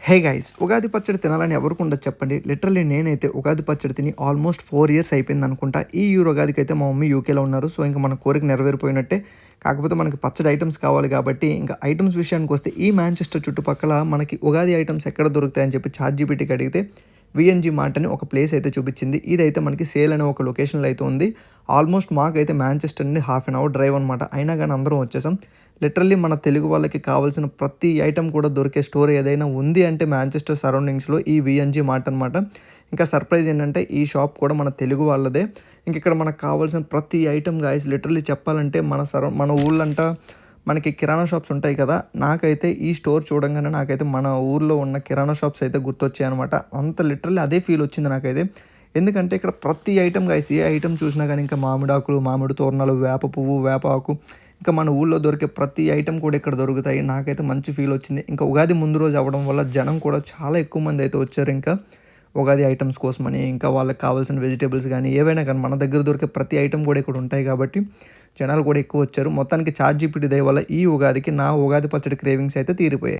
Hey guys, Ugadi పచ్చడి తినాలని ఎవరికి ఉండదు చెప్పండి. లిటరల్లీ నేనైతే ఉగాది పచ్చడి తిని ఆల్మోస్ట్ 4 ఇయర్స్ అయిపోయింది అనుకుంటా. ఈ ఇయర్ ఉగాదికి అయితే మా మమ్మీ యూకేలో ఉన్నారు. సో ఇంకా మన కోరిక నెరవేరిపోయినట్టే. కాకపోతే మనకి పచ్చడి ఐటమ్స్ కావాలి కాబట్టి ఇంకా ఐటమ్స్ విషయానికి వస్తే ఈ మాంచెస్టర్ చుట్టుపక్కల మనకి ఉగాది ఐటమ్స్ ఎక్కడ దొరుకుతాయని చెప్పి చాట్‌జీపీటీకి అడిగితే వీఎన్‌జీ మార్ట్ అని ఒక ప్లేస్ అయితే చూపించింది. ఇదైతే మనకి సేల్ అనే ఒక లొకేషన్‌లో అయితే ఉంది. ఆల్మోస్ట్ మాకైతే మాంచెస్టర్ నుండి హాఫ్ అన్ అవర్ డ్రైవ్ అనమాట. అయినా కానీ అందరం వచ్చేసాం. లిటరల్లీ మన తెలుగు వాళ్ళకి కావాల్సిన ప్రతి ఐటెం కూడా దొరికే స్టోర్ ఏదైనా ఉంది అంటే మాంచెస్టర్ సరౌండింగ్స్లో ఈ వీఎన్‌జీ మార్ట్ అనమాట. ఇంకా సర్ప్రైజ్ ఏంటంటే ఈ షాప్ కూడా మన తెలుగు వాళ్ళదే. ఇంక ఇక్కడ మనకు కావాల్సిన ప్రతి ఐటెం గాయ్స్ లిటరల్లీ చెప్పాలంటే మన ఊళ్ళంట మనకి కిరాణా షాప్స్ ఉంటాయి కదా, నాకైతే ఈ స్టోర్ చూడంగానే నాకైతే మన ఊర్లో ఉన్న కిరాణా షాప్స్ అయితే గుర్తొచ్చాయనమాట. అంత లిటరల్లీ అదే ఫీల్ వచ్చింది నాకైతే. ఎందుకంటే ఇక్కడ ప్రతి ఐటెం గాయ్స్ ఏ ఐటెం చూసినా కానీ ఇంకా మామిడాకులు, మామిడి తోరణాలు, వేప పువ్వు, వేప ఆకు, ఇంకా మన ఊళ్ళో దొరికే ప్రతి ఐటెం కూడా ఇక్కడ దొరుకుతాయి. నాకైతే మంచి ఫీల్ వచ్చింది. ఇంకా ఉగాది ముందు రోజు అవ్వడం వల్ల జనం కూడా చాలా ఎక్కువ మంది అయితే వచ్చారు. ఇంకా ఉగాది ఐటమ్స్ కోసమని, ఇంకా వాళ్ళకి కావాల్సిన వెజిటేబుల్స్ కానీ ఏవైనా కానీ మన దగ్గర దొరికే ప్రతి ఐటెం కూడా ఇక్కడ ఉంటాయి కాబట్టి జనాలు కూడా ఎక్కువ వచ్చారు. మొత్తానికి చాట్‌జీపీటీ దయ వల్ల ఈ ఉగాదికి నా ఉగాది పచ్చడి క్రేవింగ్స్ అయితే తీరిపోయాయి.